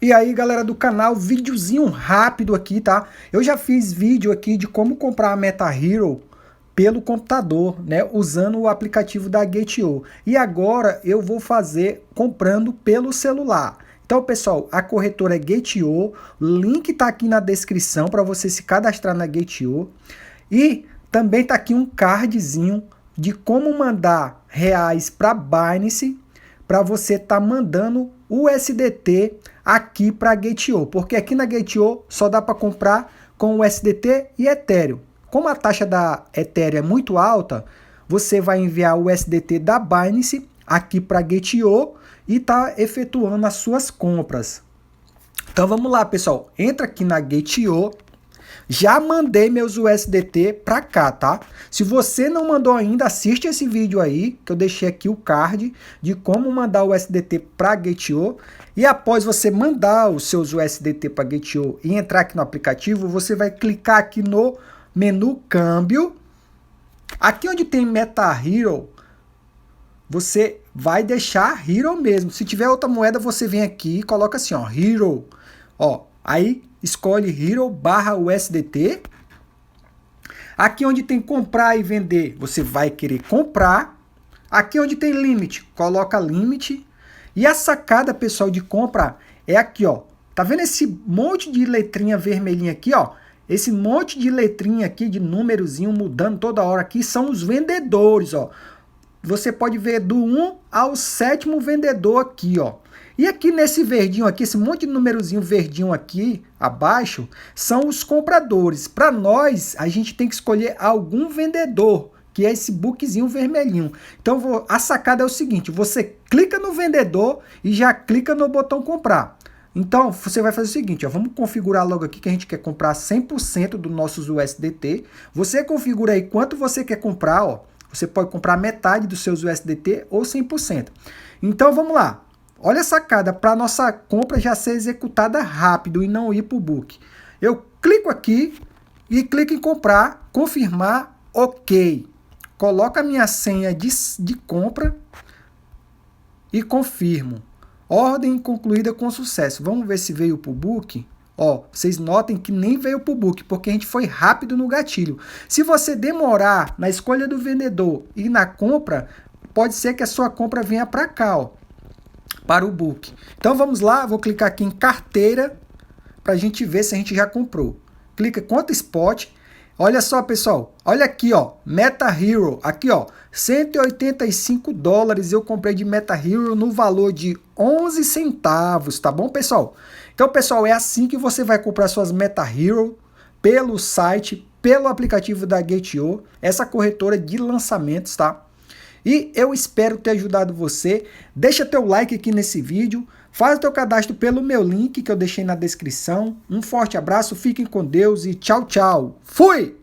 E aí, galera do canal, videozinho rápido aqui, tá? Eu já fiz vídeo aqui de como comprar a MetaHero pelo computador, né? Usando o aplicativo da Gate.io. E agora eu vou fazer comprando pelo celular. Então, pessoal, a corretora é Gate.io. Link tá aqui na descrição para você se cadastrar na Gate.io. E também tá aqui um cardzinho de como mandar reais para Binance para você tá mandando USDT aqui para a Gate.io, porque aqui na Gate.io só dá para comprar com USDT e Ethereum. Como a taxa da Ethereum é muito alta, você vai enviar o USDT da Binance aqui para a Gate.io e tá efetuando as suas compras. Então vamos lá, pessoal. Entra aqui na Gate.io. Já mandei meus USDT para cá, tá? Se você não mandou ainda, assiste esse vídeo aí, que eu deixei aqui o card de como mandar o USDT para Gate.io. E após você mandar os seus USDT para Gate.io e entrar aqui no aplicativo, você vai clicar aqui no menu câmbio. Aqui onde tem MetaHero, você vai deixar Hero mesmo. Se tiver outra moeda, você vem aqui e coloca assim, ó, Hero. Ó, aí escolhe Hero/USDT. Aqui onde tem comprar e vender, você vai querer comprar. Aqui onde tem limite, coloca limite. E a sacada, pessoal, de compra é aqui, ó. Tá vendo esse monte de letrinha vermelhinha aqui, ó? Esse monte de letrinha aqui, de númerozinho mudando toda hora aqui, são os vendedores, ó. Você pode ver do 1 ao 7º vendedor aqui, ó. E aqui nesse verdinho aqui, esse monte de númerozinho verdinho aqui abaixo, são os compradores. Para nós, a gente tem que escolher algum vendedor, que é esse bookzinho vermelhinho. Então, a sacada é o seguinte, você clica no vendedor e já clica no botão comprar. Então, você vai fazer o seguinte, ó, vamos configurar logo aqui que a gente quer comprar 100% dos nossos USDT. Você configura aí quanto você quer comprar, ó. Você pode comprar metade dos seus USDT ou 100%. Então, vamos lá. Olha a sacada, para nossa compra já ser executada rápido e não ir para o book. Eu clico aqui e clico em comprar, confirmar, ok. Coloco a minha senha de compra e confirmo. Ordem concluída com sucesso. Vamos ver se veio para o book. Ó, vocês notem que nem veio para o book, porque a gente foi rápido no gatilho. Se você demorar na escolha do vendedor e na compra, pode ser que a sua compra venha para cá, ó, para o book. Então vamos lá, vou clicar aqui em carteira para a gente ver se a gente já comprou. Clica conta spot. Olha só, pessoal, olha aqui, ó, MetaHero, aqui, ó, 185 dólares eu comprei de MetaHero no valor de 11 centavos, tá bom, pessoal? Então, pessoal, é assim que você vai comprar suas MetaHero pelo site, pelo aplicativo da Gate.io, essa corretora de lançamentos, tá? E eu espero ter ajudado você. Deixa teu like aqui nesse vídeo. Faz o teu cadastro pelo meu link que eu deixei na descrição. Um forte abraço, fiquem com Deus e tchau, tchau. Fui!